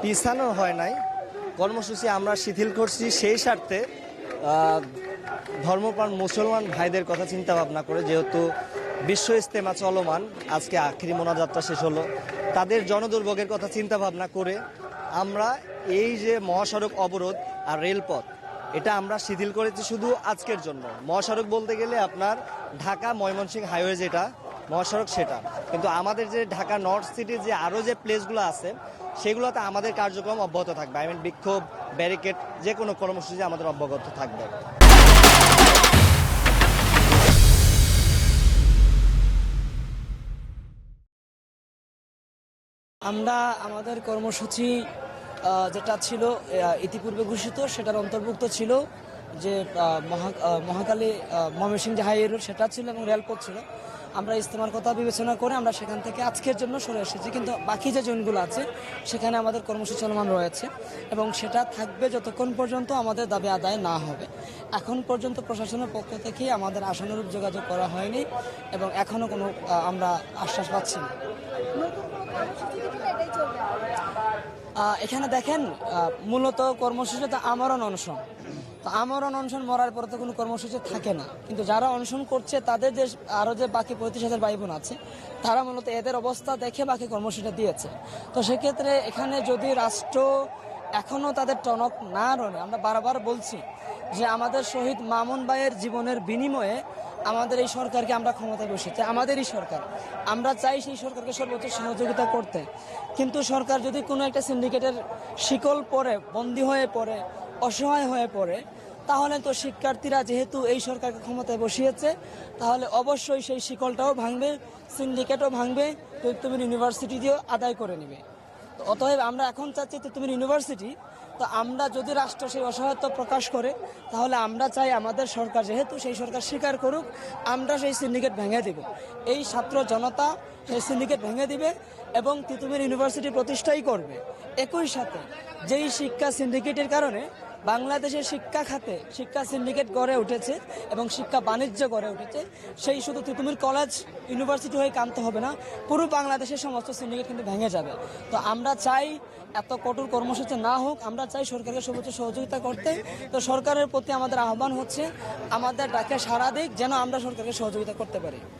পিছানো হয় নাই, কর্মসূচি আমরা শিথিল করছি সেই স্বার্থে ধর্মপ্রাণ মুসলমান ভাইদের কথা চিন্তা ভাবনা করে, যেহেতু বিশ্ব ইজতেমা চলমান, আজকে আখেরি মোনাজাতটা শেষ হলো, তাদের জনদুর্ভোগের কথা চিন্তা ভাবনা করে আমরা এই যে মহাসড়ক অবরোধ আর রেলপথ এটা আমরা শিথিল করেছি শুধু আজকের জন্য। মহাসড়ক বলতে গেলে আপনার ঢাকা ময়মনসিংহ হাইওয়ে যেটা মহাসড়ক সেটা, কিন্তু আমাদের যে ঢাকা নর্থ সিটির যে আরও যে প্লেসগুলো আছে সেগুলোতে আমাদের কার্যক্রম অব্যাহত থাকবে। বিক্ষোভ, ব্যারিকেড, যে কোনো কর্মসূচি আমাদের অব্যাহত থাকবে। আমরা আমাদের কর্মসূচি যেটা ছিল ইতিপূর্বে ঘোষিত সেটার অন্তর্ভুক্ত ছিল যে মহাকালী ময়মনসিংহ যে হাইওয়ে রোড সেটা ছিল এবং রেলপথ ছিল। আমরা ইজতেমার কথা বিবেচনা করে আমরা সেখান থেকে আজকের জন্য সরে এসেছি, কিন্তু বাকি যে জোনগুলো আছে সেখানে আমাদের কর্মসূচি চলমান রয়েছে এবং সেটা থাকবে যতক্ষণ পর্যন্ত আমাদের দাবি আদায় না হবে। এখন পর্যন্ত প্রশাসনের পক্ষ থেকে আমাদের আশানুরূপ যোগাযোগ করা হয়নি এবং এখনও কোনো আমরা আশ্বাস পাচ্ছি না। এখানে দেখেন মূলত কর্মসূচিতে আমরণ অনশন, তো আমরণ অনশন মরার পরে তো কোনো কর্মসূচি থাকে না, কিন্তু যারা অনশন করছে তাদের যে আরও যে বাকি 35,000 ভাই বোন আছে তারা মূলত এদের অবস্থা দেখে বাকি কর্মসূচিটা দিয়েছে। তো সেক্ষেত্রে এখানে যদি রাষ্ট্র এখনও তাদের টনক না রনে, আমরা বারবার বলছি যে আমাদের শহীদ মামুন ভাইয়ের জীবনের বিনিময়ে আমাদের এই সরকারকে আমরা ক্ষমতায় বসেছি, আমাদেরই সরকার, আমরা চাই সেই সরকারকে সর্বোচ্চ সহযোগিতা করতে। কিন্তু সরকার যদি কোনো একটা সিন্ডিকেটের শিকল পরে বন্দী হয়ে পড়ে, অসহায় হয়ে পড়ে, তাহলে তো শিক্ষার্থীরা যেহেতু এই সরকারকে ক্ষমতায় বসিয়েছে তাহলে অবশ্যই সেই শিকলটাও ভাঙবে, সিন্ডিকেটও ভাঙবে, তিতুমির ইউনিভার্সিটি দিয়েও আদায় করে নেবে। তো অতএব আমরা এখন চাচ্ছি তিতুমির ইউনিভার্সিটি, তো আমরা যদি রাষ্ট্র সেই অসহায়ত্ব প্রকাশ করে তাহলে আমরা চাই আমাদের সরকার, যেহেতু সেই সরকার স্বীকার করুক, আমরা সেই সিন্ডিকেট ভেঙে দেব। এই ছাত্র জনতা সেই সিন্ডিকেট ভেঙে দিবে এবং তিতুমির ইউনিভার্সিটি প্রতিষ্ঠাই করবে। একই সাথে যেই শিক্ষা সিন্ডিকেটের কারণে বাংলাদেশের শিক্ষা খাতে শিক্ষা সিন্ডিকেট গড়ে উঠেছে এবং শিক্ষা বাণিজ্য গড়ে উঠেছে, সেই শুধু তিতুমির কলেজ ইউনিভার্সিটি হয়ে কানতে হবে না, পুরো বাংলাদেশের সমস্ত সিন্ডিকেট কিন্তু ভেঙে যাবে। তো আমরা চাই এত কঠোর কর্মসূচি না হোক, আমরা চাই সরকারকে সর্বোচ্চ সহযোগিতা করতে। তো সরকারের প্রতি আমাদের আহ্বান হচ্ছে আমাদের ডাকে সাড়া দিক, যেন আমরা সরকারকে সহযোগিতা করতে পারি।